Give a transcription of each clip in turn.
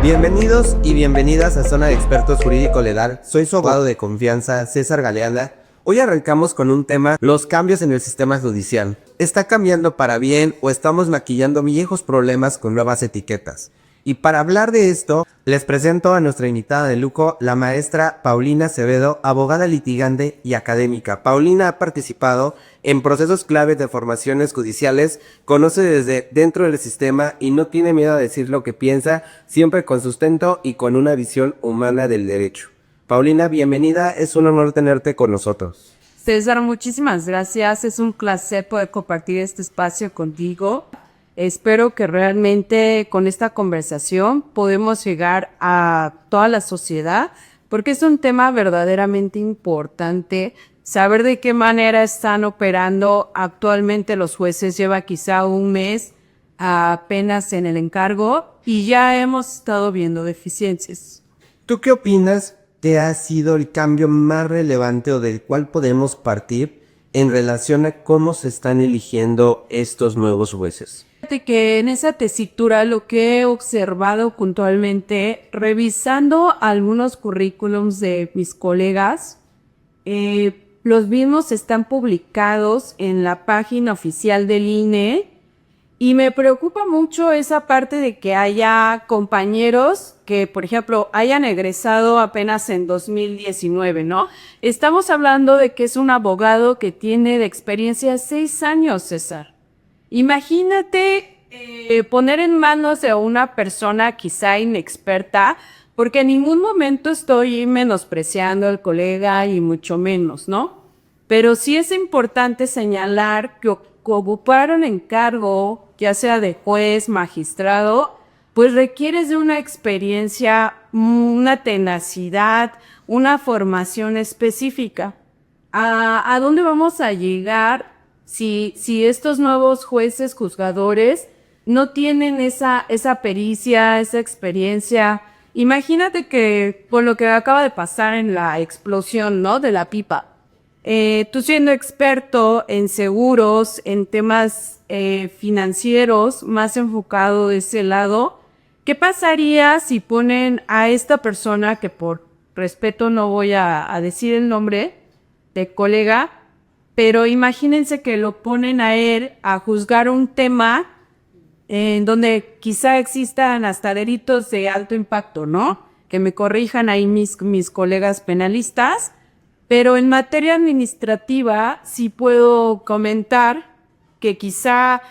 Bienvenidos y bienvenidas a Zona de Expertos Jurídico Legal. Soy su abogado de confianza, César Galeana. Hoy arrancamos con un tema, los cambios en el sistema judicial. ¿Está cambiando para bien o estamos maquillando viejos problemas con nuevas etiquetas? Y para hablar de esto, les presento a nuestra invitada de lujo, la maestra Paulina Acevedo, abogada litigante y académica. Paulina ha participado en procesos claves de formaciones judiciales, conoce desde dentro del sistema y no tiene miedo a decir lo que piensa, siempre con sustento y con una visión humana del derecho. Paulina, bienvenida, es un honor tenerte con nosotros. César, muchísimas gracias. Es un placer poder compartir este espacio contigo. Espero que realmente con esta conversación podemos llegar a toda la sociedad, porque es un tema verdaderamente importante. Saber de qué manera están operando actualmente los jueces lleva quizá un mes apenas en el encargo y ya hemos estado viendo deficiencias. ¿Tú qué opinas que ha sido el cambio más relevante o del cual podemos partir en relación a cómo se están eligiendo estos nuevos jueces? Fíjate que en esa tesitura lo que he observado puntualmente, revisando algunos currículums de mis colegas, los mismos están publicados en la página oficial del INE y me preocupa mucho esa parte de que haya compañeros que, por ejemplo, hayan egresado apenas en 2019, ¿no? Estamos hablando de que es un abogado que tiene de experiencia 6 años, César. Imagínate poner en manos de una persona quizá inexperta, porque en ningún momento estoy menospreciando al colega y mucho menos, ¿no? Pero sí es importante señalar que ocupar un encargo, ya sea de juez, magistrado, pues requieres de una experiencia, una tenacidad, una formación específica. ¿A dónde vamos a llegar si estos nuevos jueces, juzgadores, no tienen esa pericia, esa experiencia? Imagínate que por lo que acaba de pasar en la explosión, ¿no?, de la pipa, tú siendo experto en seguros, en temas financieros, más enfocado de ese lado, ¿qué pasaría si ponen a esta persona, que por respeto no voy a decir el nombre, de colega, pero imagínense que lo ponen a él a juzgar un tema en donde quizá existan hasta delitos de alto impacto, ¿no? Que me corrijan ahí mis colegas penalistas, pero en materia administrativa sí puedo comentar que quizá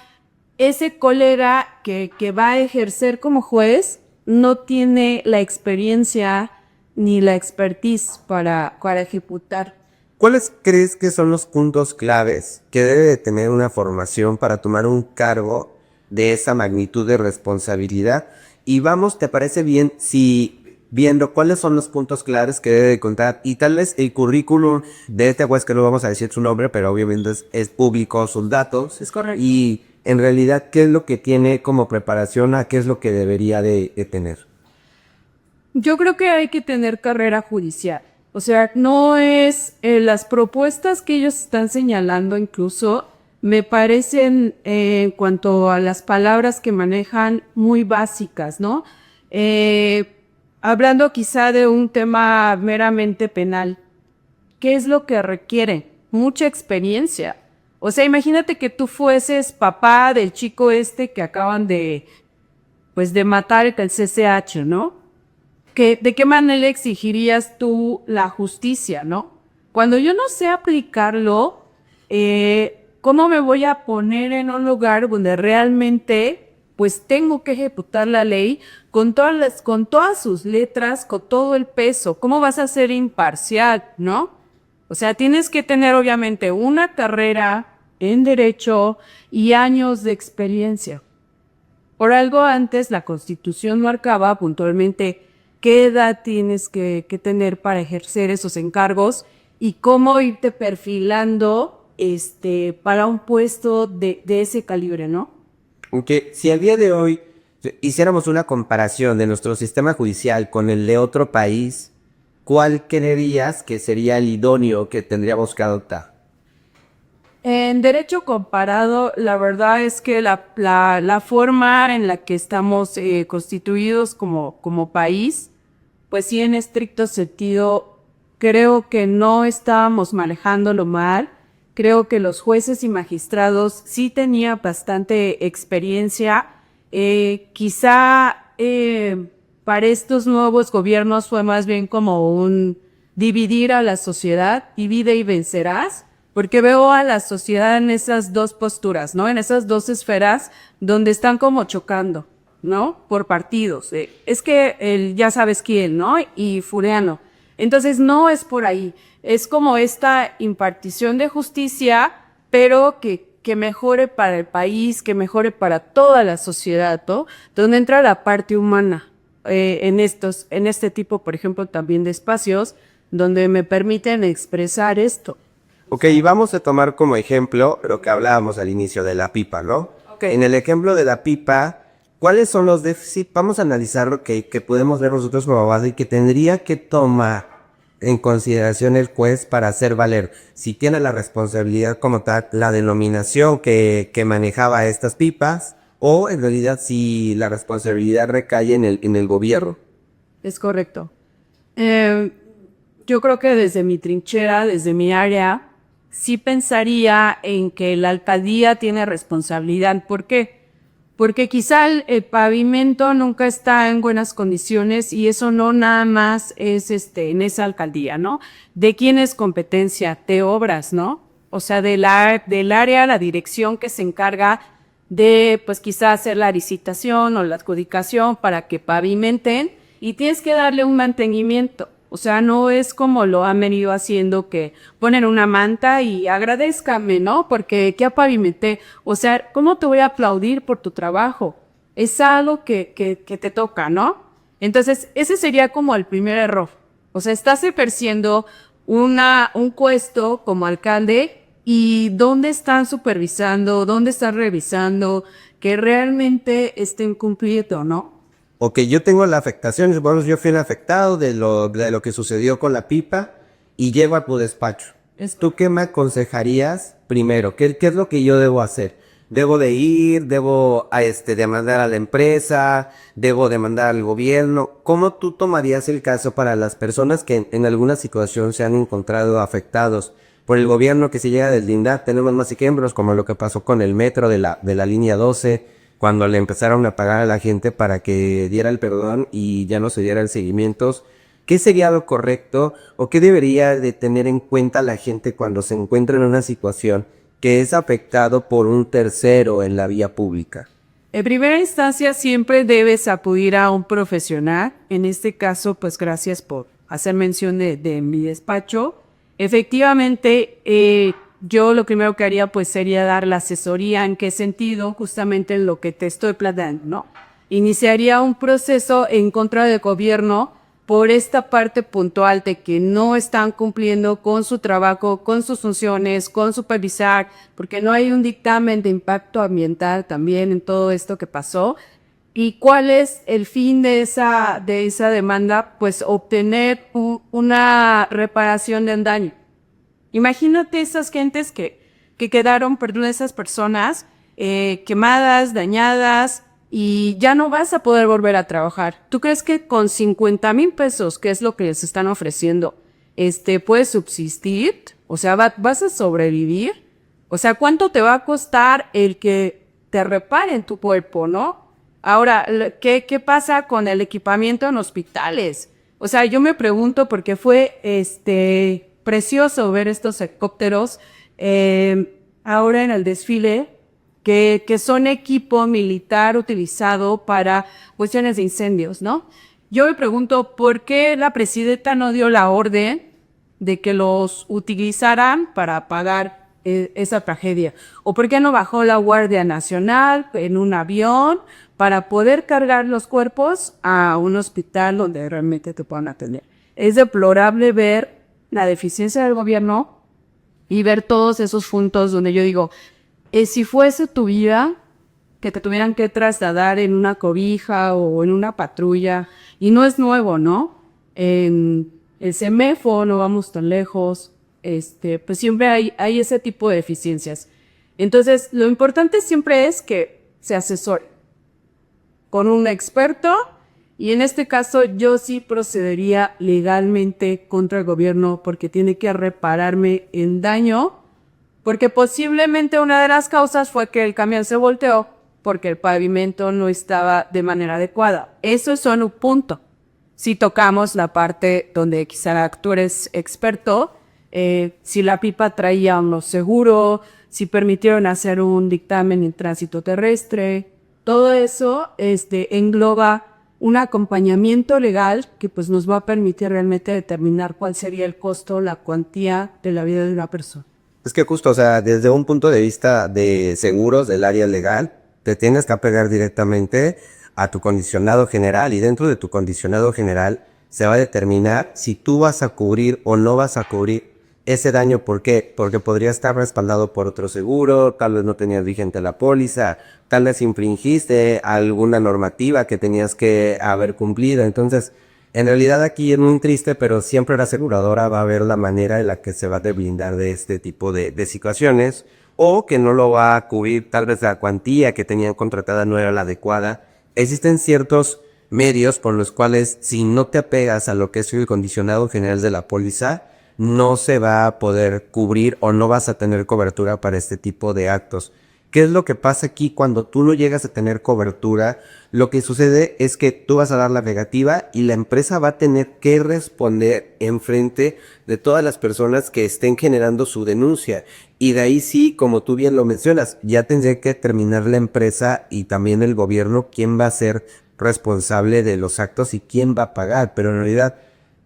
ese colega que va a ejercer como juez no tiene la experiencia ni la expertise para ejecutar. ¿Cuáles crees que son los puntos claves que debe de tener una formación para tomar un cargo de esa magnitud de responsabilidad? Y vamos, ¿te parece bien si viendo cuáles son los puntos claves que debe de contar y tal vez el currículum de este juez, que no vamos a decir su nombre, pero obviamente es público, sus datos? Es correcto. Y en realidad, ¿qué es lo que tiene como preparación a qué es lo que debería de tener? Yo creo que hay que tener carrera judicial. O sea, no es las propuestas que ellos están señalando, incluso me parecen en cuanto a las palabras que manejan muy básicas, ¿no? Hablando quizá de un tema meramente penal, ¿qué es lo que requiere? Mucha experiencia. O sea, imagínate que tú fueses papá del chico este que acaban de matar el CCH, ¿no? ¿De qué manera exigirías tú la justicia, no? Cuando yo no sé aplicarlo, ¿cómo me voy a poner en un lugar donde realmente pues tengo que ejecutar la ley con todas sus letras, con todo el peso? ¿Cómo vas a ser imparcial, no? O sea, tienes que tener obviamente una carrera en derecho y años de experiencia. Por algo antes la Constitución marcaba puntualmente qué edad tienes que tener para ejercer esos encargos y cómo irte perfilando para un puesto de ese calibre, ¿no? Aunque si al día de hoy hiciéramos una comparación de nuestro sistema judicial con el de otro país, ¿cuál creerías que sería el idóneo que tendríamos que adoptar? En derecho comparado, la verdad es que la forma en la que estamos constituidos como país, pues sí, en estricto sentido, creo que no estábamos manejándolo mal. Creo que los jueces y magistrados sí tenían bastante experiencia. Quizá para estos nuevos gobiernos fue más bien como un dividir a la sociedad, divide y vencerás, porque veo a la sociedad en esas dos posturas, ¿no? En esas dos esferas donde están como chocando, ¿no? Por partidos. Es que ya sabes quién, ¿no? Y fureano. Entonces no es por ahí. Es como esta impartición de justicia, pero que mejore para el país, que mejore para toda la sociedad, ¿no? Donde entra la parte humana en este tipo, por ejemplo, también de espacios donde me permiten expresar esto. Ok, y vamos a tomar como ejemplo lo que hablábamos al inicio de la pipa, ¿no? Ok. En el ejemplo de la pipa, ¿cuáles son los déficits? Vamos a analizar lo que podemos ver nosotros como abogado y que tendría que tomar en consideración el juez para hacer valer si tiene la responsabilidad como tal, la denominación que manejaba estas pipas, o en realidad si la responsabilidad recae en el gobierno. Es correcto. Eh, yo creo que desde mi trinchera, desde mi área, sí pensaría en que la alcaldía tiene responsabilidad. ¿Por qué? Porque quizá el pavimento nunca está en buenas condiciones y eso no nada más es en esa alcaldía, ¿no? ¿De quién es competencia? De obras, ¿no? O sea, del área, la dirección que se encarga de, pues quizá hacer la licitación o la adjudicación para que pavimenten y tienes que darle un mantenimiento. O sea, no es como lo han venido haciendo que ponen una manta y agradézcame, ¿no? Porque ya pavimenté. O sea, ¿cómo te voy a aplaudir por tu trabajo? Es algo que te toca, ¿no? Entonces, ese sería como el primer error. O sea, estás ejerciendo un puesto como alcalde y ¿dónde están supervisando? ¿Dónde están revisando que realmente estén cumpliendo, no? Ok, yo tengo la afectación, supongamos yo fui el afectado de lo que sucedió con la pipa y llego a tu despacho. ¿Tú qué me aconsejarías primero? ¿Qué es lo que yo debo hacer? ¿Debo de ir? ¿Debo demandar a la empresa? ¿Debo demandar al gobierno? ¿Cómo tú tomarías el caso para las personas que en alguna situación se han encontrado afectados por el gobierno que se llega a deslindar? Tenemos más ejemplos como lo que pasó con el metro de la línea 12, cuando le empezaron a pagar a la gente para que diera el perdón y ya no se diera el seguimiento. ¿Qué sería lo correcto o qué debería de tener en cuenta la gente cuando se encuentra en una situación que es afectado por un tercero en la vía pública? En primera instancia, siempre debes acudir a un profesional. En este caso, pues gracias por hacer mención de mi despacho. Efectivamente, yo lo primero que haría pues sería dar la asesoría. ¿En qué sentido? Justamente en lo que te estoy planteando, ¿no? Iniciaría un proceso en contra del gobierno por esta parte puntual de que no están cumpliendo con su trabajo, con sus funciones, con supervisar, porque no hay un dictamen de impacto ambiental también en todo esto que pasó. ¿Y cuál es el fin de esa demanda? Pues obtener una reparación del daño. Imagínate esas gentes que quedaron, perdón, esas personas quemadas, dañadas, y ya no vas a poder volver a trabajar. ¿Tú crees que con 50,000 pesos, que es lo que les están ofreciendo, puedes subsistir? O sea, ¿vas a sobrevivir? O sea, ¿cuánto te va a costar el que te reparen tu cuerpo, no? Ahora, ¿qué pasa con el equipamiento en hospitales? O sea, yo me pregunto porque fue precioso ver estos helicópteros ahora en el desfile que son equipo militar utilizado para cuestiones de incendios, ¿no? Yo me pregunto por qué la presidenta no dio la orden de que los utilizaran para apagar esa tragedia, o por qué no bajó la Guardia Nacional en un avión para poder cargar los cuerpos a un hospital donde realmente te puedan atender. Es deplorable ver la deficiencia del gobierno y ver todos esos puntos donde yo digo, si fuese tu vida, que te tuvieran que trasladar en una cobija o en una patrulla, y no es nuevo, ¿no? En el CEMEFO, no vamos tan lejos, pues siempre hay ese tipo de deficiencias. Entonces, lo importante siempre es que se asesore con un experto, y en este caso yo sí procedería legalmente contra el gobierno porque tiene que repararme el daño, porque posiblemente una de las causas fue que el camión se volteó porque el pavimento no estaba de manera adecuada. Eso es solo un punto. Si tocamos la parte donde quizá tú eres experto, si la pipa traía unos seguro, si permitieron hacer un dictamen en tránsito terrestre, todo eso engloba un acompañamiento legal que pues nos va a permitir realmente determinar cuál sería el costo, la cuantía de la vida de una persona. Es que justo, o sea, desde un punto de vista de seguros del área legal, te tienes que apegar directamente a tu condicionado general, y dentro de tu condicionado general se va a determinar si tú vas a cubrir o no vas a cubrir ese daño. ¿Por qué? Porque podría estar respaldado por otro seguro, tal vez no tenías vigente la póliza, tal vez infringiste alguna normativa que tenías que haber cumplido. Entonces, en realidad aquí es muy triste, pero siempre la aseguradora va a ver la manera en la que se va a deblindar de este tipo de situaciones, o que no lo va a cubrir, tal vez la cuantía que tenían contratada no era la adecuada. Existen ciertos medios por los cuales, si no te apegas a lo que es el condicionado general de la póliza, no se va a poder cubrir o no vas a tener cobertura para este tipo de actos. ¿Qué es lo que pasa aquí cuando tú no llegas a tener cobertura? Lo que sucede es que tú vas a dar la negativa y la empresa va a tener que responder en frente de todas las personas que estén generando su denuncia. Y de ahí sí, como tú bien lo mencionas, ya tendría que terminar la empresa y también el gobierno quién va a ser responsable de los actos y quién va a pagar. Pero en realidad,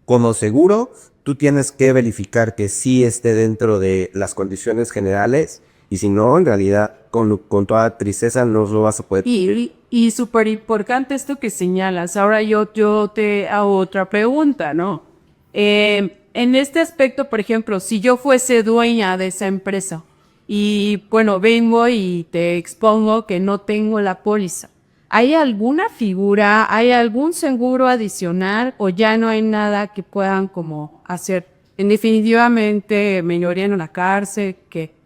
como seguro, tú tienes que verificar que sí esté dentro de las condiciones generales. Y si no, en realidad, con toda tristeza no lo vas a poder. Y súper importante esto que señalas. Ahora yo te hago otra pregunta, ¿no? En este aspecto, por ejemplo, si yo fuese dueña de esa empresa y, bueno, vengo y te expongo que no tengo la póliza, ¿hay alguna figura, hay algún seguro adicional o ya no hay nada que puedan como hacer? En definitivamente me llevarían a la cárcel,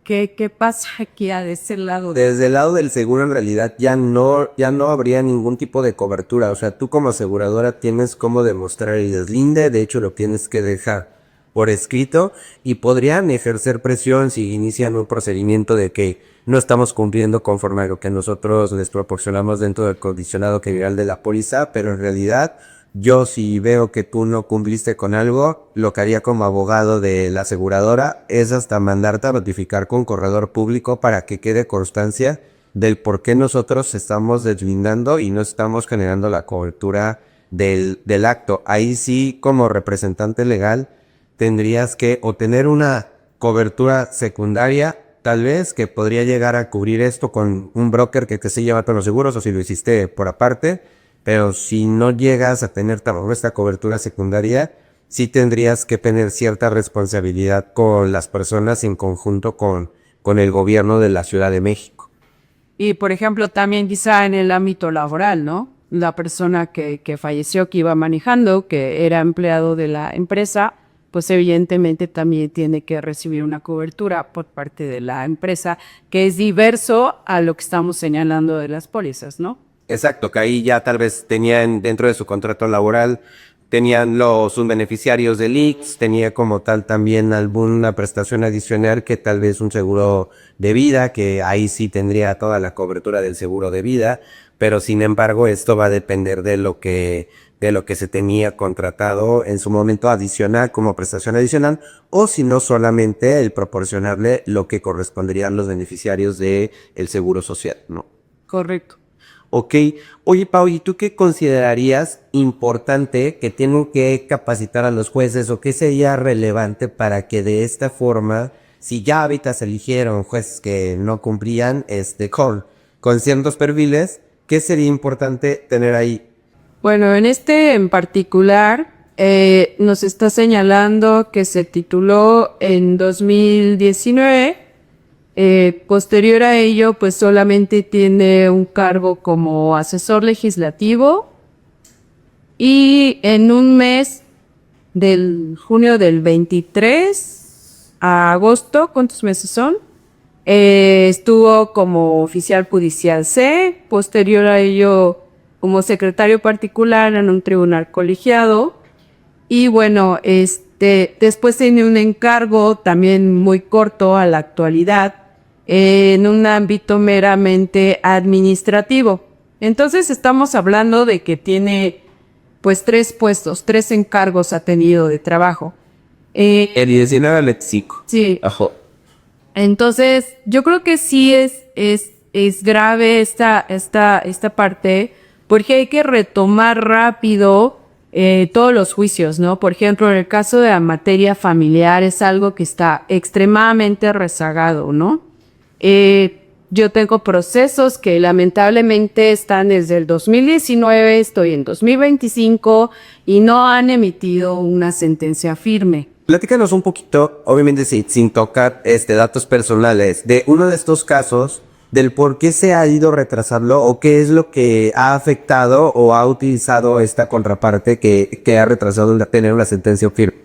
¿Qué pasa aquí de ese lado? Desde el lado del seguro, en realidad ya no habría ningún tipo de cobertura. O sea, tú como aseguradora tienes cómo demostrar el deslinde. De hecho, lo tienes que dejar por escrito, y podrían ejercer presión si inician un procedimiento de que no estamos cumpliendo conforme a lo que nosotros les proporcionamos dentro del condicionado general de la póliza. Pero en realidad, yo si veo que tú no cumpliste con algo, lo que haría como abogado de la aseguradora es hasta mandarte a notificar con corredor público para que quede constancia del por qué nosotros estamos deslindando y no estamos generando la cobertura del acto. Ahí sí, como representante legal, tendrías que o tener una cobertura secundaria, tal vez, que podría llegar a cubrir esto con un broker que se llama todos los seguros, o si lo hiciste por aparte. Pero si no llegas a tener tampoco esta cobertura secundaria, sí tendrías que tener cierta responsabilidad con las personas en conjunto con el gobierno de la Ciudad de México. Y, por ejemplo, también quizá en el ámbito laboral, ¿no? La persona que falleció, que iba manejando, que era empleado de la empresa, pues evidentemente también tiene que recibir una cobertura por parte de la empresa, que es diverso a lo que estamos señalando de las pólizas, ¿no? Exacto, que ahí ya tal vez tenían dentro de su contrato laboral, tenían sus beneficiarios del IX, tenía como tal también alguna prestación adicional, que tal vez un seguro de vida, que ahí sí tendría toda la cobertura del seguro de vida. Pero sin embargo, esto va a depender de lo que se tenía contratado en su momento adicional, como prestación adicional, o si no, solamente el proporcionarle lo que corresponderían los beneficiarios de el seguro social, ¿no? Correcto. Ok. Oye, Pau, ¿y tú qué considerarías importante que tienen que capacitar a los jueces, o qué sería relevante para que de esta forma, si ya ahorita se eligieron jueces que no cumplían con ciertos perfiles, qué sería importante tener ahí? Bueno, en este en particular nos está señalando que se tituló en 2019. Posterior a ello, pues solamente tiene un cargo como asesor legislativo, y en un mes del junio del 23 a agosto. ¿Cuántos meses son? Estuvo como oficial judicial C, posterior a ello como secretario particular en un tribunal colegiado. Y bueno, después tiene un encargo también muy corto a la actualidad en un ámbito meramente administrativo. Entonces estamos hablando de que tiene pues 3 puestos, 3 encargos ha tenido de trabajo. El 19 lexico. Sí. Ajo. Entonces, yo creo que sí es grave esta parte, porque hay que retomar rápido todos los juicios, ¿no? Por ejemplo, en el caso de la materia familiar es algo que está extremadamente rezagado, ¿no? Yo tengo procesos que lamentablemente están desde el 2019, estoy en 2025 y no han emitido una sentencia firme. Platícanos un poquito, obviamente sin tocar datos personales, de uno de estos casos, del por qué se ha ido retrasando o qué es lo que ha afectado o ha utilizado esta contraparte que ha retrasado el tener una sentencia firme.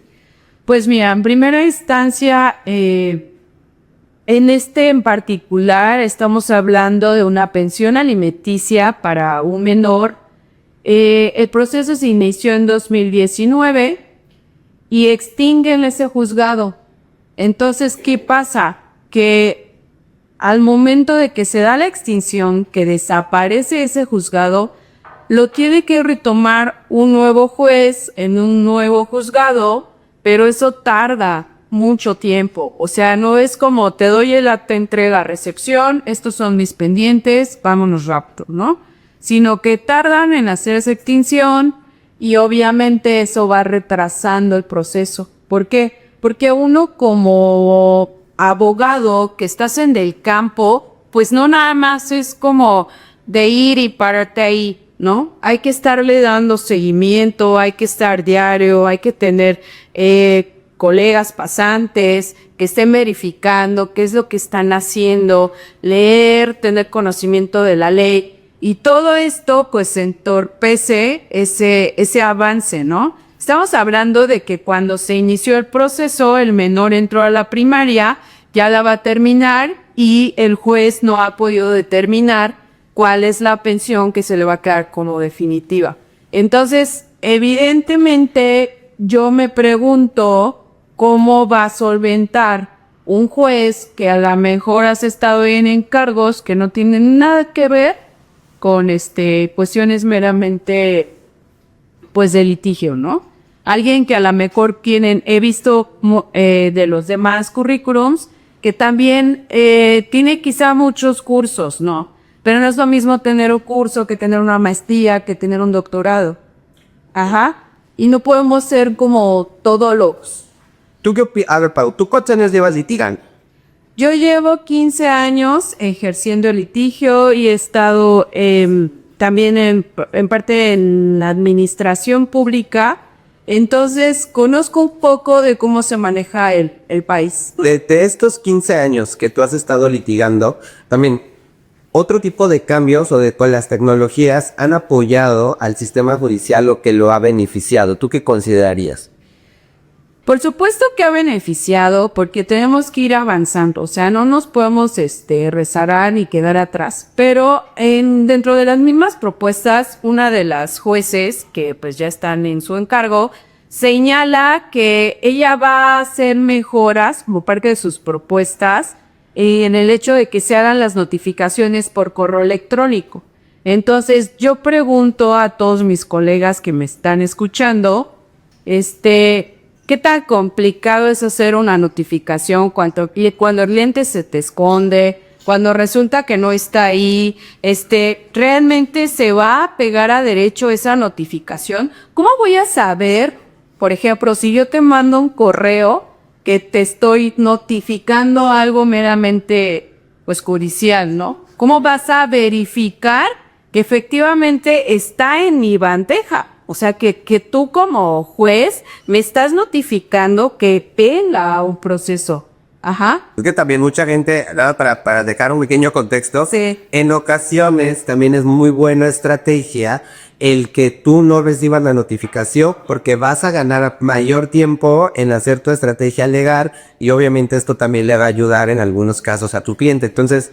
Pues mira, en primera instancia, en particular, estamos hablando de una pensión alimenticia para un menor. El proceso se inició en 2019 y extinguen ese juzgado. Entonces, ¿qué pasa? Que al momento de que se da la extinción, que desaparece ese juzgado, lo tiene que retomar un nuevo juez en un nuevo juzgado, pero eso tarda mucho tiempo. O sea, no es como te doy el acta de entrega, recepción, estos son mis pendientes, vámonos rápido, ¿no? Sino que tardan en hacer esa extinción y obviamente eso va retrasando el proceso. ¿Por qué? Porque uno como abogado que estás en el campo, pues no nada más es como de ir y pararte ahí, ¿no? Hay que estarle dando seguimiento, hay que estar diario, hay que tener colegas pasantes que estén verificando qué es lo que están haciendo, leer, tener conocimiento de la ley. Y todo esto pues entorpece ese avance, ¿no? Estamos hablando de que cuando se inició el proceso, el menor entró a la primaria, ya la va a terminar y el juez no ha podido determinar cuál es la pensión que se le va a quedar como definitiva. Entonces, evidentemente, yo me pregunto cómo va a solventar un juez que a lo mejor has estado en encargos que no tienen nada que ver con cuestiones meramente pues de litigio, ¿no? Alguien que a lo mejor he visto de los demás currículums que también tiene quizá muchos cursos, ¿no? Pero no es lo mismo tener un curso que tener una maestría, que tener un doctorado. Ajá. Y no podemos ser como todólogos. ¿Tú qué opinas? A ver, Pau, ¿tú cuántos años llevas litigando? Yo llevo 15 años ejerciendo el litigio y he estado también en parte en la administración pública. Entonces, conozco un poco de cómo se maneja el país. De estos 15 años que tú has estado litigando, también, otro tipo de cambios o de las tecnologías han apoyado al sistema judicial o que lo ha beneficiado. ¿Tú qué considerarías? Por supuesto que ha beneficiado porque tenemos que ir avanzando, o sea, no nos podemos rezagar ni quedar atrás. Pero dentro de las mismas propuestas, una de las jueces que pues ya están en su encargo señala que ella va a hacer mejoras como parte de sus propuestas en el hecho de que se hagan las notificaciones por correo electrónico. Entonces, yo pregunto a todos mis colegas que me están escuchando, ¿qué tan complicado es hacer una notificación cuando el cliente se te esconde, cuando resulta que no está ahí? ¿Realmente se va a pegar a derecho esa notificación? ¿Cómo voy a saber, por ejemplo, si yo te mando un correo que te estoy notificando algo meramente, pues, judicial, ¿no? ¿Cómo vas a verificar que efectivamente está en mi bandeja? O sea, que tú como juez me estás notificando que venga un proceso. Ajá. Es que también mucha gente, ¿no? Para dejar un pequeño contexto, Sí. en ocasiones también es muy buena estrategia el que tú no recibas la notificación porque vas a ganar mayor tiempo en hacer tu estrategia legal y obviamente esto también le va a ayudar en algunos casos a tu cliente. Entonces,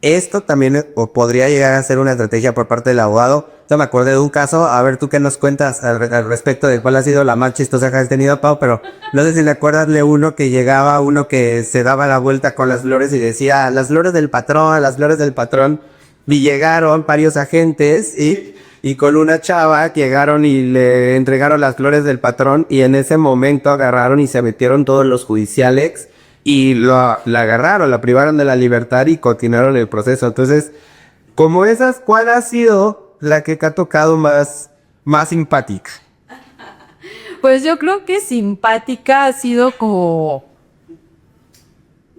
esto también podría llegar a ser una estrategia por parte del abogado. Yo me acordé de un caso, a ver tú qué nos cuentas al respecto de cuál ha sido la más chistosa que has tenido, Pau, pero no sé si le acuerdas de uno que llegaba, uno que se daba la vuelta con las flores y decía, las flores del patrón, las flores del patrón, y llegaron varios agentes y con una chava llegaron y le entregaron las flores del patrón y en ese momento agarraron y se metieron todos los judiciales y la agarraron, la privaron de la libertad y continuaron el proceso. Entonces, como esas, ¿cuál ha sido la que te ha tocado más simpática? Pues yo creo que simpática ha sido como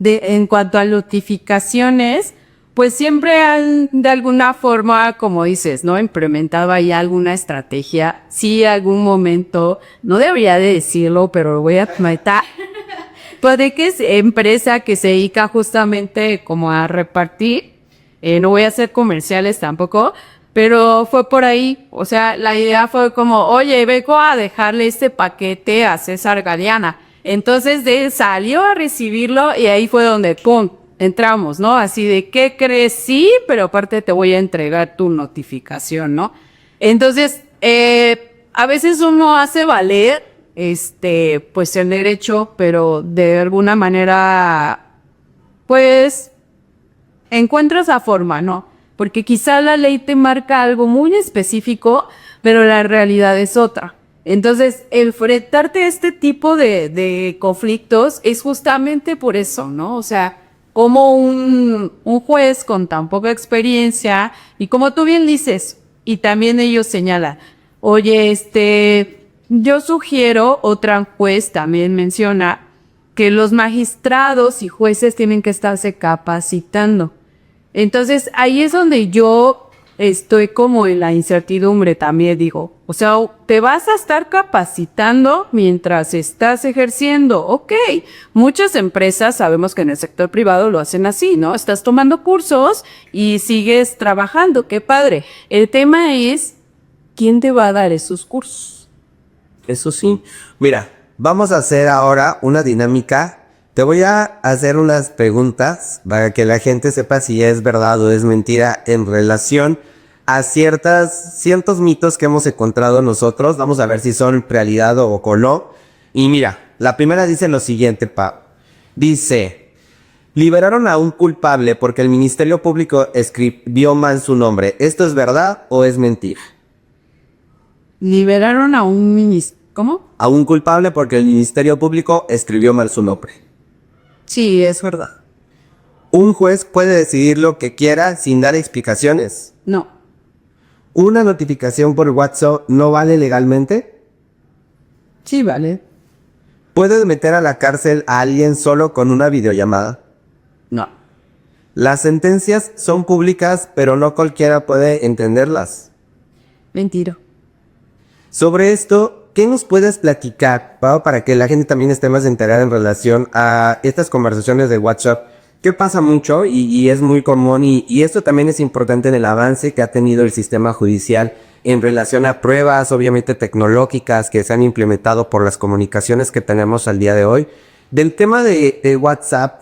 en cuanto a notificaciones, pues siempre han de alguna forma, como dices, ¿no? Implementado ahí alguna estrategia. Sí, algún momento, no debería de decirlo, pero lo voy a meter. Puede que es empresa que se dedica justamente como a repartir, no voy a hacer comerciales tampoco, pero fue por ahí, o sea, la idea fue como, oye, vengo a dejarle este paquete a César Galeana. Entonces salió a recibirlo y ahí fue donde, ¡pum!, entramos, ¿no? Así de, ¿qué crees? Sí, pero aparte te voy a entregar tu notificación, ¿no? Entonces, a veces uno hace valer pues el derecho, pero de alguna manera, pues, encuentras la forma, ¿no? Porque quizá la ley te marca algo muy específico, pero la realidad es otra. Entonces, enfrentarte a este tipo de conflictos es justamente por eso, ¿no? O sea, como un juez con tan poca experiencia, y como tú bien dices, y también ellos señalan, oye, yo sugiero, otra juez también menciona, que los magistrados y jueces tienen que estarse capacitando. Entonces, ahí es donde yo estoy como en la incertidumbre también, digo, o sea, te vas a estar capacitando mientras estás ejerciendo. Ok, muchas empresas sabemos que en el sector privado lo hacen así, ¿no? Estás tomando cursos y sigues trabajando, qué padre. El tema es, ¿quién te va a dar esos cursos? Eso sí. Mira, vamos a hacer ahora una dinámica. Te voy a hacer unas preguntas para que la gente sepa si es verdad o es mentira en relación a ciertos mitos que hemos encontrado nosotros. Vamos a ver si son realidad o no. Y mira, la primera dice lo siguiente, Pa. Dice, liberaron a un culpable porque el Ministerio Público escribió mal su nombre. ¿Esto es verdad o es mentira? Liberaron a un ministro. ¿Cómo? A un culpable porque el Ministerio Público escribió mal su nombre. Sí, es verdad. Un juez puede decidir lo que quiera sin dar explicaciones. No. ¿Una notificación por WhatsApp no vale legalmente? Sí, vale. ¿Puedes meter a la cárcel a alguien solo con una videollamada? No. Las sentencias son públicas, pero no cualquiera puede entenderlas. Mentira. Sobre esto, ¿qué nos puedes platicar, Pau, para que la gente también esté más enterada en relación a estas conversaciones de WhatsApp? ¿Qué pasa mucho y es muy común y esto también es importante en el avance que ha tenido el sistema judicial en relación a pruebas, obviamente tecnológicas, que se han implementado por las comunicaciones que tenemos al día de hoy? Del tema de WhatsApp,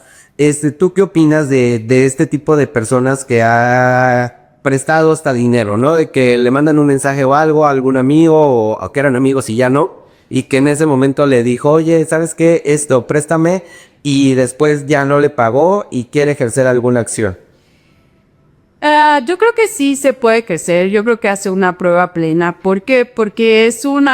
¿tú qué opinas de este tipo de personas que ha prestado hasta dinero, ¿no? De que le mandan un mensaje o algo a algún amigo o que eran amigos y ya no, y que en ese momento le dijo, oye, ¿sabes qué? Préstame, y después ya no le pagó y quiere ejercer alguna acción. Yo creo que sí se puede crecer. Yo creo que hace una prueba plena. ¿Por qué? Porque es un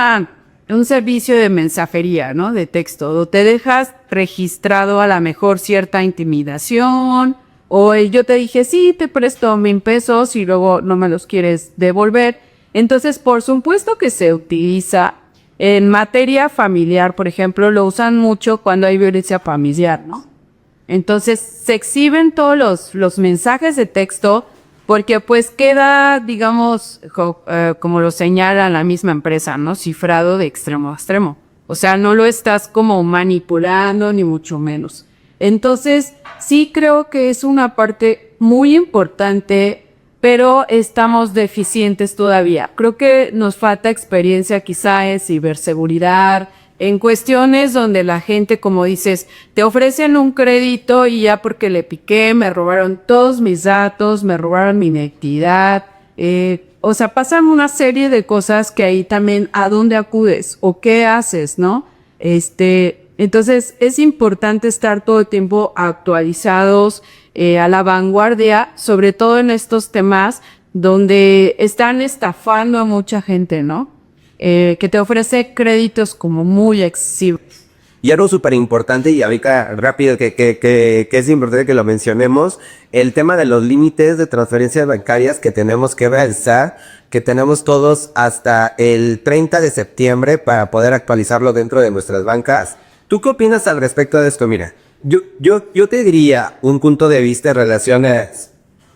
servicio de mensajería, ¿no? De texto. O te dejas registrado a lo mejor cierta intimidación. O yo te dije, sí, te presto 1,000 pesos y luego no me los quieres devolver. Entonces, por supuesto que se utiliza en materia familiar, por ejemplo, lo usan mucho cuando hay violencia familiar, ¿no? Entonces, se exhiben todos los mensajes de texto porque pues queda, digamos, como lo señala la misma empresa, ¿no? Cifrado de extremo a extremo. O sea, no lo estás como manipulando ni mucho menos. Entonces, sí creo que es una parte muy importante, pero estamos deficientes todavía. Creo que nos falta experiencia quizá en ciberseguridad, en cuestiones donde la gente, como dices, te ofrecen un crédito y ya porque le piqué, me robaron todos mis datos, me robaron mi identidad. O sea, pasan una serie de cosas que ahí también a dónde acudes o qué haces, ¿no? Entonces es importante estar todo el tiempo actualizados, a la vanguardia, sobre todo en estos temas donde están estafando a mucha gente, ¿no? Que te ofrece créditos como muy excesivos. Y algo súper importante, y ahorita rápido, que es importante que lo mencionemos, el tema de los límites de transferencias bancarias que tenemos que realizar, que tenemos todos hasta el 30 de septiembre para poder actualizarlo dentro de nuestras bancas. ¿Tú qué opinas al respecto de esto? Mira, yo te diría un punto de vista en relación a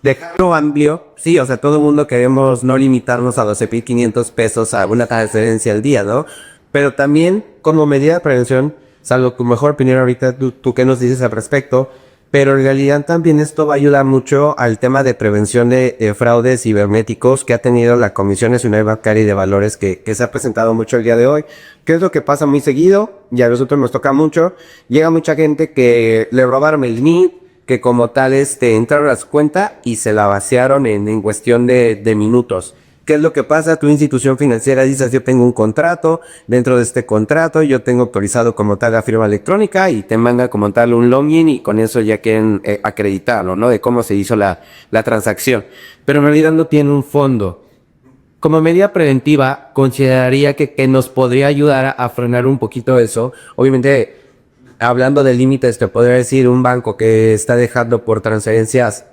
dejarlo amplio. Sí, o sea, todo el mundo queremos no limitarnos a 12,500 pesos a una transferencia al día, ¿no? Pero también, como medida de prevención, salvo tu mejor opinión ahorita, tú qué nos dices al respecto, pero en realidad también esto va a ayudar mucho al tema de prevención de fraudes cibernéticos que ha tenido la Comisión Nacional Bancaria y de Valores que se ha presentado mucho el día de hoy. ¿Qué es lo que pasa muy seguido? Y a nosotros nos toca mucho. Llega mucha gente que le robaron el NIP, que como tal entraron a su cuenta y se la vaciaron en cuestión de minutos. ¿Qué es lo que pasa? Tu institución financiera dices, yo tengo un contrato, dentro de este contrato yo tengo autorizado como tal la firma electrónica y te manda como tal un login y con eso ya quieren acreditarlo, ¿no? De cómo se hizo la transacción. Pero en realidad no tiene un fondo. Como medida preventiva, consideraría que nos podría ayudar a frenar un poquito eso. Obviamente, hablando de límites, te podría decir un banco que está dejando por transferencias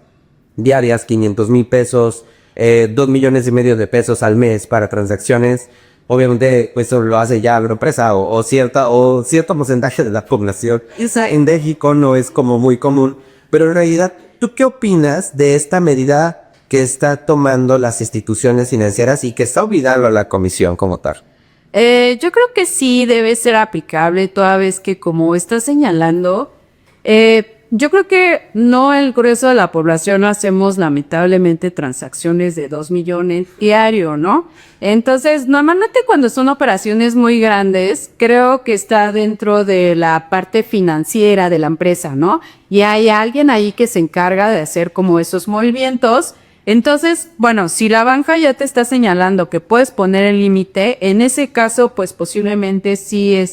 diarias 500,000 pesos, 2,5 millones de pesos al mes para transacciones. Obviamente, pues eso lo hace ya la empresa o cierto porcentaje de la población. Esa en México no es como muy común, pero en realidad, ¿tú qué opinas de esta medida que está tomando las instituciones financieras y que está obligando a la comisión como tal? Yo creo que sí debe ser aplicable, toda vez que, como está señalando, yo creo que no el grueso de la población hacemos lamentablemente transacciones de 2 millones diario, ¿no? Entonces, normalmente cuando son operaciones muy grandes, creo que está dentro de la parte financiera de la empresa, ¿no? Y hay alguien ahí que se encarga de hacer como esos movimientos. Entonces, bueno, si la banca ya te está señalando que puedes poner el límite, en ese caso, pues posiblemente sí,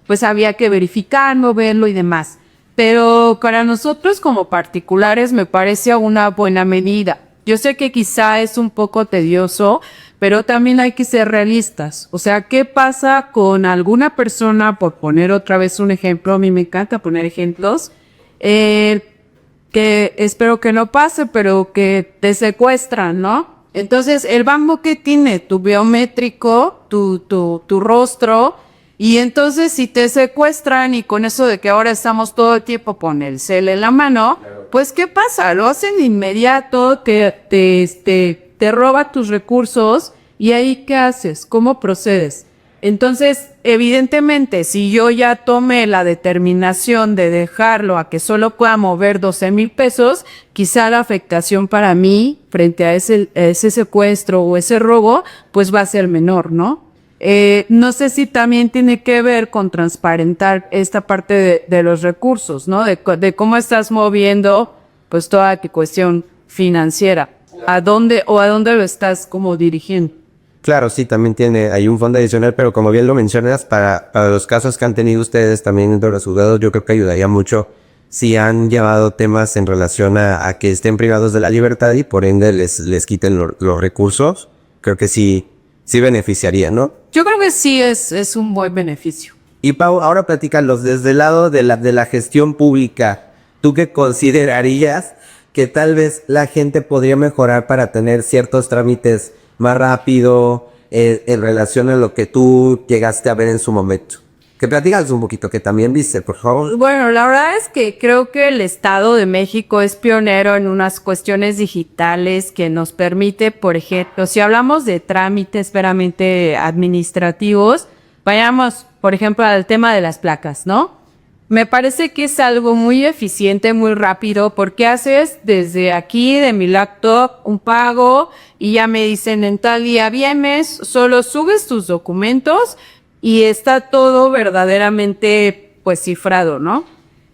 pues había que verificarlo, verlo y demás. Pero para nosotros como particulares me parece una buena medida. Yo sé que quizá es un poco tedioso, pero también hay que ser realistas. O sea, ¿qué pasa con alguna persona, por poner otra vez un ejemplo? A mí me encanta poner ejemplos, que espero que no pase, pero que te secuestran, ¿no? Entonces, el banco que tiene tu biométrico, tu rostro, y entonces si te secuestran y con eso de que ahora estamos todo el tiempo con el cel en la mano, pues ¿qué pasa? Lo hacen de inmediato, te roba tus recursos y ahí ¿qué haces? ¿Cómo procedes? Entonces, evidentemente, si yo ya tomé la determinación de dejarlo a que solo pueda mover 12,000 pesos, quizá la afectación para mí frente a ese secuestro o ese robo, pues va a ser menor, ¿no? No sé si también tiene que ver con transparentar esta parte de los recursos, ¿no? De cómo estás moviendo, pues, toda tu cuestión financiera. ¿A dónde lo estás como dirigiendo? Claro, sí, también hay un fondo adicional, pero como bien lo mencionas, para los casos que han tenido ustedes también dentro de los juzgados, yo creo que ayudaría mucho si han llevado temas en relación a que estén privados de la libertad y por ende les quiten los recursos. Creo que sí beneficiaría, ¿no? Yo creo que sí es un buen beneficio. Y Pau, ahora platícalos desde el lado de la gestión pública. ¿Tú qué considerarías que tal vez la gente podría mejorar para tener ciertos trámites más rápido en relación a lo que tú llegaste a ver en su momento? Que platicas un poquito, que también viste, por favor. Bueno, la verdad es que creo que el Estado de México es pionero en unas cuestiones digitales que nos permite, por ejemplo, si hablamos de trámites meramente administrativos, vayamos, por ejemplo, al tema de las placas, ¿no? Me parece que es algo muy eficiente, muy rápido, porque haces desde aquí de mi laptop un pago y ya me dicen en tal día vienes, solo subes tus documentos y está todo verdaderamente pues cifrado, ¿no?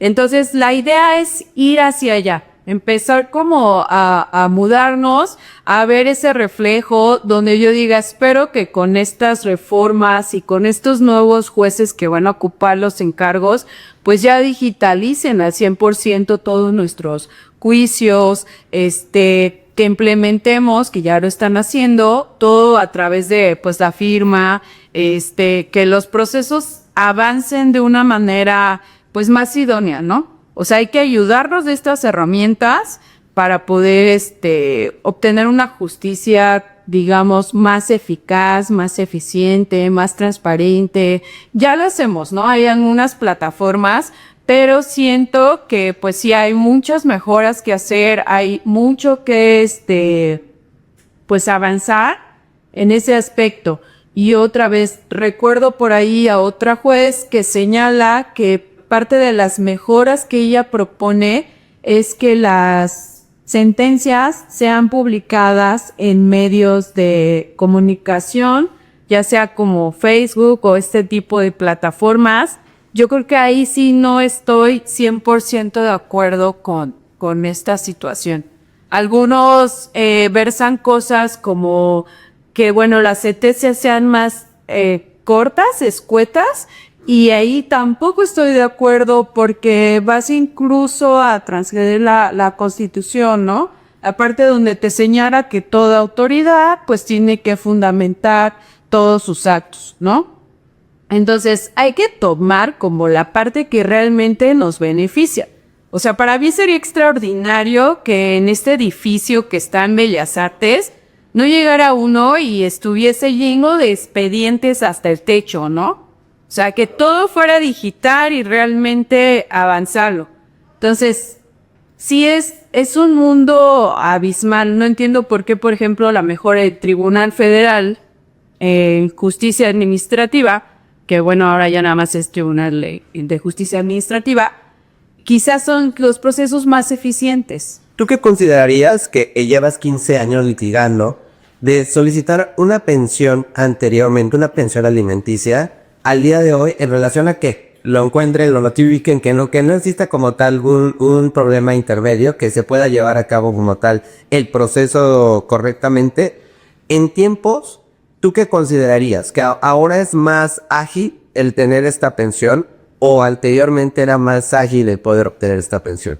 Entonces la idea es ir hacia allá, empezar como a mudarnos, a ver ese reflejo donde yo diga, espero que con estas reformas y con estos nuevos jueces que van a ocupar los encargos, pues ya digitalicen al 100% todos nuestros juicios, que implementemos, que ya lo están haciendo, todo a través de pues la firma, que los procesos avancen de una manera pues más idónea, ¿no? O sea, hay que ayudarnos de estas herramientas para poder obtener una justicia, digamos, más eficaz, más eficiente, más transparente. Ya lo hacemos, ¿no? Hay algunas plataformas, pero siento que pues sí hay muchas mejoras que hacer, hay mucho que pues avanzar en ese aspecto. Y otra vez recuerdo por ahí a otra juez que señala que parte de las mejoras que ella propone es que las sentencias sean publicadas en medios de comunicación, ya sea como Facebook o este tipo de plataformas. Yo creo que ahí sí no estoy 100% de acuerdo con esta situación. Algunos versan cosas como que, bueno, las sentencias sean más cortas, escuetas, y ahí tampoco estoy de acuerdo porque vas incluso a transgredir la Constitución, ¿no? Aparte donde te señala que toda autoridad pues tiene que fundamentar todos sus actos, ¿no? Entonces hay que tomar como la parte que realmente nos beneficia. O sea, para mí sería extraordinario que en este edificio que está en Bellas Artes no llegara uno y estuviese lleno de expedientes hasta el techo, ¿no? O sea, que todo fuera digital y realmente avanzarlo. Entonces, sí es un mundo abismal. No entiendo por qué, por ejemplo, la mejor el Tribunal Federal en Justicia Administrativa, que bueno, ahora ya nada más es Tribunal de Justicia Administrativa, quizás son los procesos más eficientes. ¿Tú qué considerarías que llevas 15 años litigando de solicitar una pensión anteriormente, una pensión alimenticia, al día de hoy en relación a que lo encuentren, lo notifiquen, que no exista como tal un problema intermedio, que se pueda llevar a cabo como tal el proceso correctamente en tiempos? ¿Tú qué considerarías? ¿Que ahora es más ágil el tener esta pensión o anteriormente era más ágil el poder obtener esta pensión?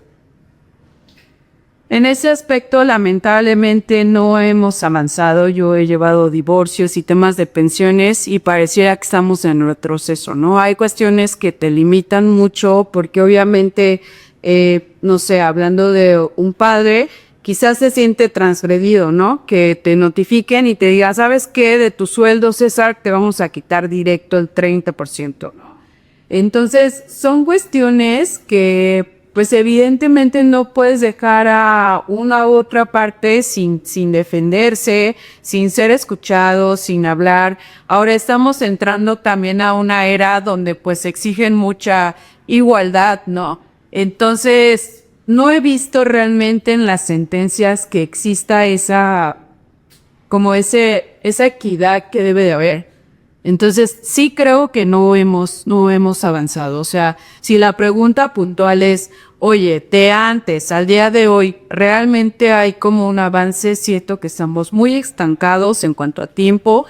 En ese aspecto, lamentablemente, no hemos avanzado. Yo he llevado divorcios y temas de pensiones y pareciera que estamos en retroceso, ¿no? Hay cuestiones que te limitan mucho porque obviamente, no sé, hablando de un padre, quizás se siente transgredido, ¿no? Que te notifiquen y te digan, ¿sabes qué? De tu sueldo, César, te vamos a quitar directo el 30%, ¿no? Entonces, son cuestiones que pues evidentemente no puedes dejar a una u otra parte sin defenderse, sin ser escuchado, sin hablar. Ahora estamos entrando también a una era donde pues exigen mucha igualdad, ¿no? Entonces, no he visto realmente en las sentencias que exista esa equidad que debe de haber. Entonces, sí creo que no hemos avanzado. O sea, si la pregunta puntual es, oye, de antes al día de hoy, ¿realmente hay como un avance? Siento que estamos muy estancados en cuanto a tiempo.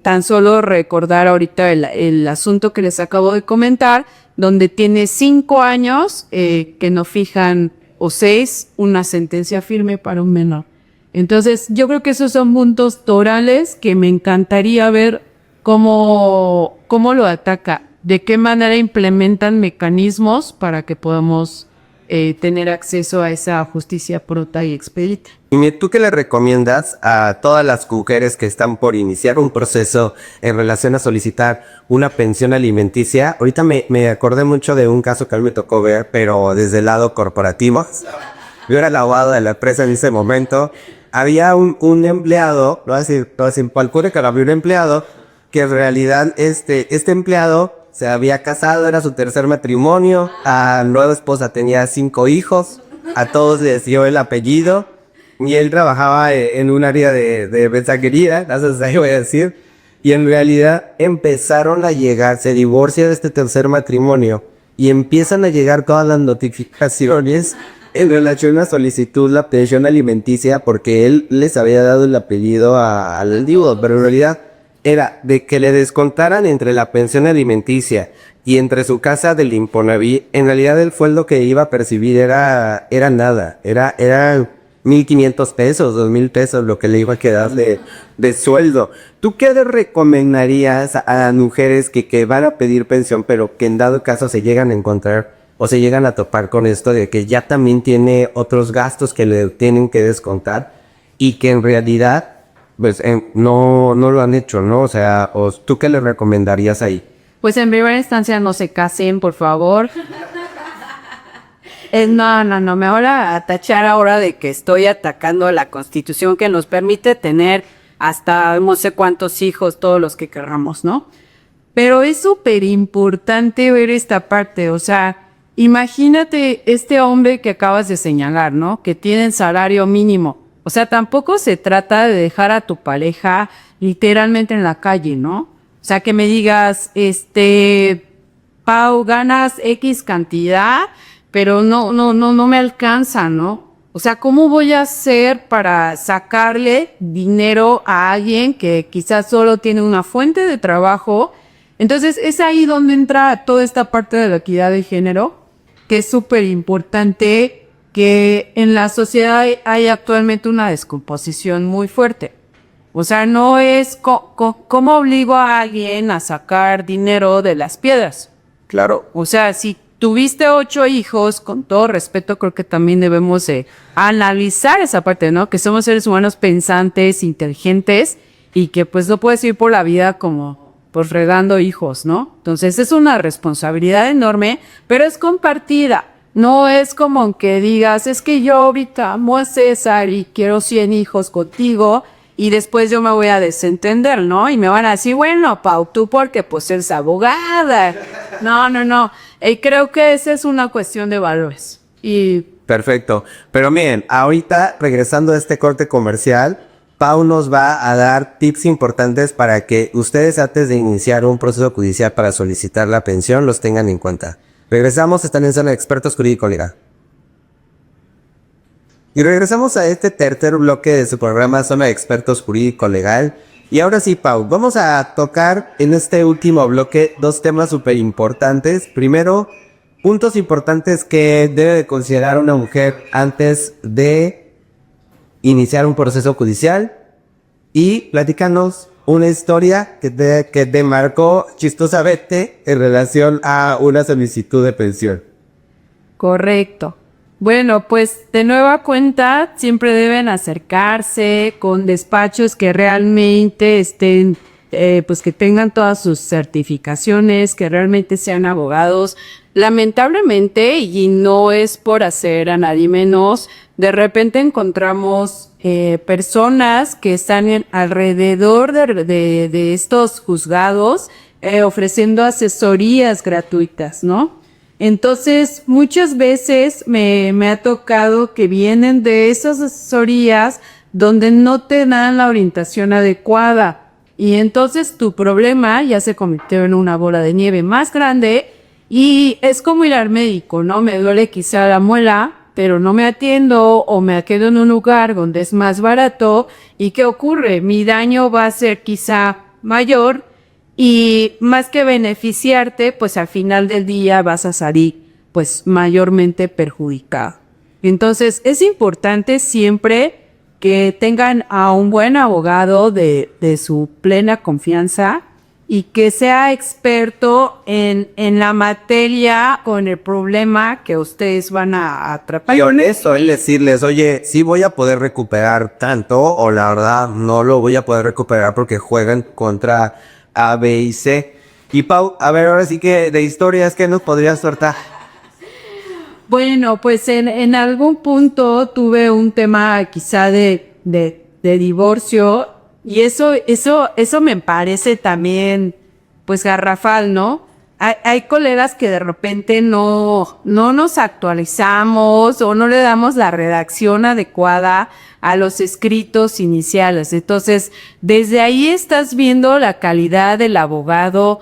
Tan solo recordar ahorita el asunto que les acabo de comentar, donde tiene 5 años que no fijan, o 6, una sentencia firme para un menor. Entonces, yo creo que esos son puntos torales que me encantaría ver cómo lo ataca, de qué manera implementan mecanismos para que podamos tener acceso a esa justicia pronta y expedita. Y ¿tú qué le recomiendas a todas las mujeres que están por iniciar un proceso en relación a solicitar una pensión alimenticia? Ahorita me acordé mucho de un caso que a mí me tocó ver, pero desde el lado corporativo. Yo era el abogado de la empresa en ese momento. Había un empleado, lo voy a decir, calcule que había un empleado que en realidad este empleado se había casado, era su tercer matrimonio, a nueva esposa tenía 5 hijos, a todos les dio el apellido, y él trabajaba en un área de mensajería, entonces ahí voy a decir, y en realidad empezaron a llegar, se divorcia de este tercer matrimonio, y empiezan a llegar todas las notificaciones en relación a solicitud la pensión alimenticia, porque él les había dado el apellido al divo, pero en realidad era de que le descontaran entre la pensión alimenticia y entre su casa del Infonavit. En realidad el sueldo que iba a percibir era nada, era 1,500 pesos, 2,000 pesos lo que le iba a quedar de sueldo. ¿Tú qué le recomendarías a mujeres que van a pedir pensión, pero que en dado caso se llegan a encontrar o se llegan a topar con esto de que ya también tiene otros gastos que le tienen que descontar y que en realidad pues no lo han hecho, ¿no? O sea, ¿tú qué le recomendarías ahí? Pues en primera instancia no se casen, por favor. No, me voy a tachar ahora de que estoy atacando la Constitución que nos permite tener hasta no sé cuántos hijos, todos los que querramos, ¿no? Pero es súper importante ver esta parte, o sea, imagínate este hombre que acabas de señalar, ¿no? Que tiene salario mínimo. O sea, tampoco se trata de dejar a tu pareja literalmente en la calle, ¿no? O sea, que me digas, Pau, ganas X cantidad, pero no me alcanza, ¿no? O sea, ¿cómo voy a hacer para sacarle dinero a alguien que quizás solo tiene una fuente de trabajo? Entonces, es ahí donde entra toda esta parte de la equidad de género, que es súper importante, que en la sociedad hay actualmente una descomposición muy fuerte. O sea, no es cómo obligo a alguien a sacar dinero de las piedras. Claro. O sea, si tuviste 8 hijos, con todo respeto, creo que también debemos analizar esa parte, ¿no? Que somos seres humanos pensantes, inteligentes, y que pues no puedes ir por la vida como pues regando hijos, ¿no? Entonces es una responsabilidad enorme, pero es compartida. No es como que digas, es que yo ahorita amo a César y quiero 100 hijos contigo y después yo me voy a desentender, ¿no? Y me van a decir, bueno, Pau, tú porque pues eres abogada. No. Creo que esa es una cuestión de valores. Perfecto. Pero miren, ahorita regresando a este corte comercial, Pau nos va a dar tips importantes para que ustedes antes de iniciar un proceso judicial para solicitar la pensión los tengan en cuenta. Regresamos, están en Zona de Expertos Jurídico Legal. Y regresamos a este tercer bloque de su programa Zona de Expertos Jurídico Legal. Y ahora sí, Pau, vamos a tocar en este último bloque 2 temas súper importantes. Primero, puntos importantes que debe de considerar una mujer antes de iniciar un proceso judicial. Y platícanos una historia que te marcó chistosamente en relación a una solicitud de pensión. Correcto. Bueno, pues de nueva cuenta siempre deben acercarse con despachos que realmente estén, pues que tengan todas sus certificaciones, que realmente sean abogados. Lamentablemente, y no es por hacer a nadie menos, de repente encontramos personas que están alrededor de estos juzgados ofreciendo asesorías gratuitas, ¿no? Entonces, muchas veces me ha tocado que vienen de esas asesorías donde no te dan la orientación adecuada. Y entonces tu problema ya se convirtió en una bola de nieve más grande y es como ir al médico, ¿no? Me duele quizá la muela, pero no me atiendo o me quedo en un lugar donde es más barato. ¿Y qué ocurre? Mi daño va a ser quizá mayor. Y más que beneficiarte, pues al final del día vas a salir pues mayormente perjudicado. Entonces es importante siempre que tengan a un buen abogado de su plena confianza y que sea experto en la materia con el problema que ustedes van a atrapar. Y honesto, el decirles, oye, sí voy a poder recuperar tanto o la verdad no lo voy a poder recuperar porque juegan contra A, B y C. Y Pau, a ver, ahora sí que de historias, ¿qué nos podrías soltar? Bueno, pues en algún punto tuve un tema quizá de divorcio y eso me parece también pues garrafal, ¿no? hay colegas que de repente no nos actualizamos o no le damos la redacción adecuada a los escritos iniciales. Entonces, desde ahí estás viendo la calidad del abogado,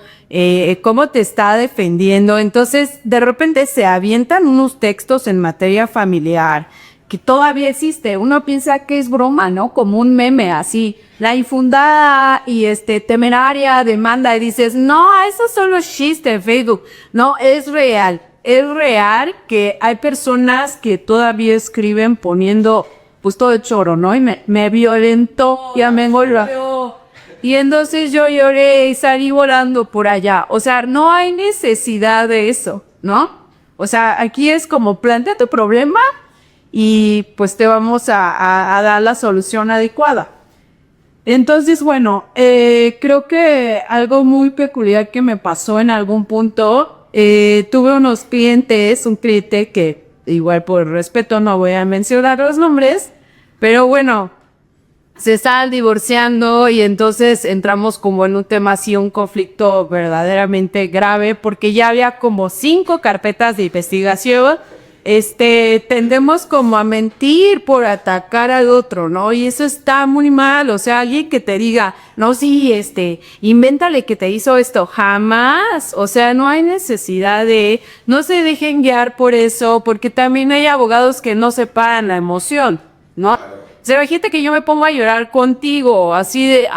cómo te está defendiendo. Entonces, de repente se avientan unos textos en materia familiar que todavía existe. Uno piensa que es broma, ¿no? Como un meme así, la infundada y temeraria demanda, y dices, no, eso solo es chiste en Facebook. No, es real. Es real que hay personas que todavía escriben poniendo, pues todo choro, ¿no? Y me violentó, ya me golpeó. Y entonces yo lloré y salí volando por allá. O sea, no hay necesidad de eso, ¿no? O sea, aquí es como plantea tu problema y pues te vamos a dar la solución adecuada. Entonces, bueno, creo que algo muy peculiar que me pasó en algún punto, tuve unos clientes, un cliente que igual por respeto no voy a mencionar los nombres, pero bueno, se estaban divorciando y entonces entramos como en un tema así, un conflicto verdaderamente grave, porque ya había como 5 carpetas de investigación. Tendemos como a mentir por atacar al otro, ¿no? Y eso está muy mal. O sea, alguien que te diga, no, sí, invéntale que te hizo esto, jamás. O sea, no hay necesidad no se dejen guiar por eso, porque también hay abogados que no separan la emoción, ¿no? O sea, imagínate que yo me pongo a llorar contigo, así de,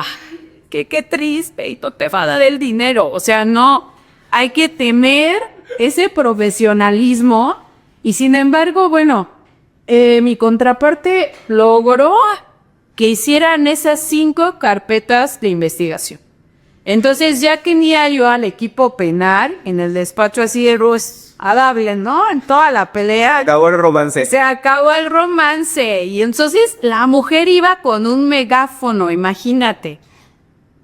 qué triste, y te va a dar el dinero. O sea, no, hay que tener ese profesionalismo. Y sin embargo, bueno, mi contraparte logró que hicieran esas 5 carpetas de investigación. Entonces ya tenía yo al equipo penal en el despacho así de adable, ¿no? En toda la pelea. Acabó el romance. Se acabó el romance. Y entonces la mujer iba con un megáfono, imagínate,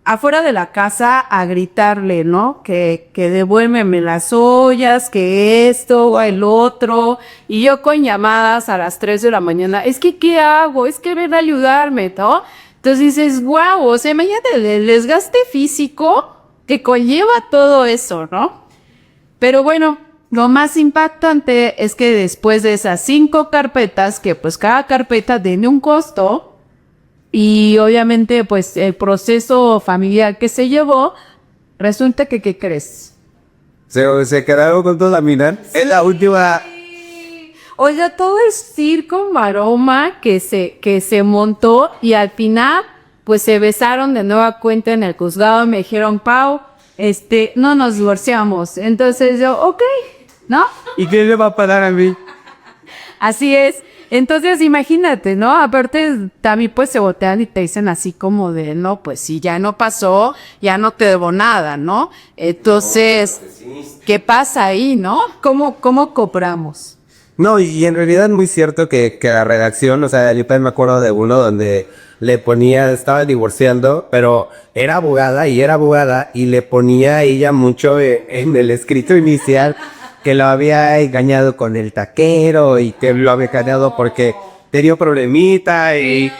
afuera de la casa a gritarle, ¿no? Que devuélveme las ollas, que esto o el otro. Y yo con llamadas a las 3 de la mañana. Es que, ¿qué hago? Es que ven a ayudarme, ¿no? Entonces dices, wow, o sea, imagínate el desgaste físico que conlleva todo eso, ¿no? Pero bueno, lo más impactante es que después de esas 5 carpetas, que pues cada carpeta tiene un costo, y obviamente, pues, el proceso familiar que se llevó, resulta que, ¿qué crees? Se quedaron con toda la mina. Es la última. Oiga, todo el circo maroma que se montó y al final, pues, se besaron de nueva cuenta en el juzgado. Me dijeron, Pau, no nos divorciamos. Entonces yo, ok, ¿no? ¿Y qué le va a pagar a mí? Así es. Entonces, imagínate, ¿no? Aparte, también pues se voltean y te dicen así como de, no, pues si ya no pasó, ya no te debo nada, ¿no? Entonces, ¿qué pasa ahí, no? ¿Cómo cobramos? No, y en realidad es muy cierto que la redacción, o sea, yo también me acuerdo de uno donde le ponía, estaba divorciando, pero era abogada y le ponía a ella mucho en el escrito inicial que lo había engañado con el taquero y que lo había engañado porque tenía problemita y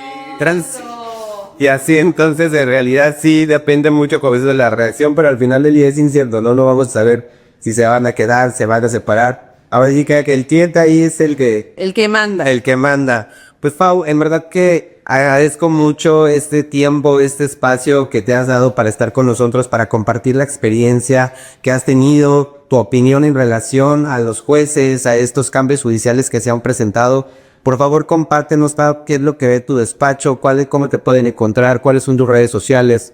y así. Entonces en realidad sí depende mucho como eso de la reacción, pero al final del día es incierto, no vamos a saber si se van a quedar, se van a separar. Ahora sí que el cliente ahí es el que manda. El que manda. Pues Pau, en verdad que agradezco mucho este tiempo, este espacio que te has dado para estar con nosotros, para compartir la experiencia que has tenido, tu opinión en relación a los jueces, a estos cambios judiciales que se han presentado. Por favor, compártenos, Pau, qué es lo que ve tu despacho, cómo te pueden encontrar, cuáles son tus redes sociales.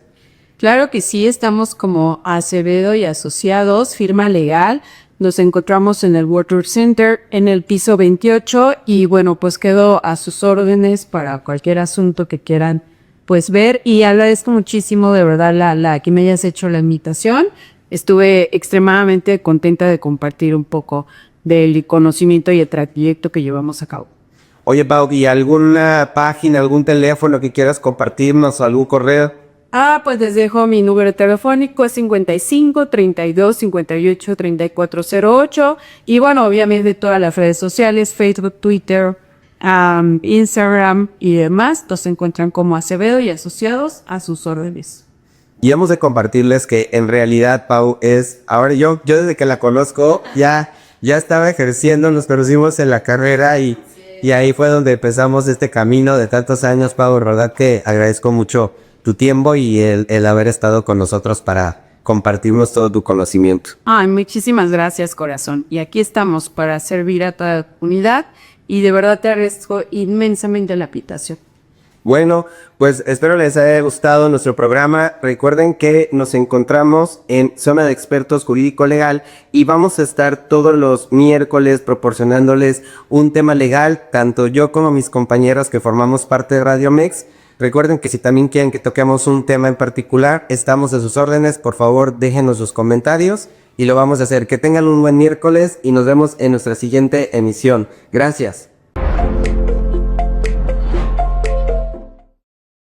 Claro que sí, estamos como Acevedo y Asociados, firma legal. Nos encontramos en el World Trade Center, en el piso 28, y bueno, pues quedo a sus órdenes para cualquier asunto que quieran pues ver, y agradezco muchísimo de verdad que me hayas hecho la invitación. Estuve extremadamente contenta de compartir un poco del conocimiento y el trayecto que llevamos a cabo. Oye, Pau, ¿y alguna página, algún teléfono que quieras compartirnos o algún correo? Pues les dejo mi número telefónico, es 55 32 58 3408. Y bueno, obviamente todas las redes sociales, Facebook, Twitter, Instagram y demás, los encuentran como Acevedo y Asociados, a sus órdenes. Y hemos de compartirles que en realidad Pau es, ahora yo desde que la conozco ya estaba ejerciendo, nos conocimos en la carrera y ahí fue donde empezamos este camino de tantos años, Pau. De verdad que agradezco mucho tu tiempo y el haber estado con nosotros para compartirnos todo tu conocimiento. Ay, muchísimas gracias, corazón. Y aquí estamos para servir a toda la comunidad y de verdad te agradezco inmensamente la invitación. Bueno, pues espero les haya gustado nuestro programa. Recuerden que nos encontramos en Zona de Expertos Jurídico Legal y vamos a estar todos los miércoles proporcionándoles un tema legal, tanto yo como mis compañeros que formamos parte de Radio Mex. Recuerden que si también quieren que toquemos un tema en particular, estamos a sus órdenes. Por favor, déjenos sus comentarios y lo vamos a hacer. Que tengan un buen miércoles y nos vemos en nuestra siguiente emisión. Gracias.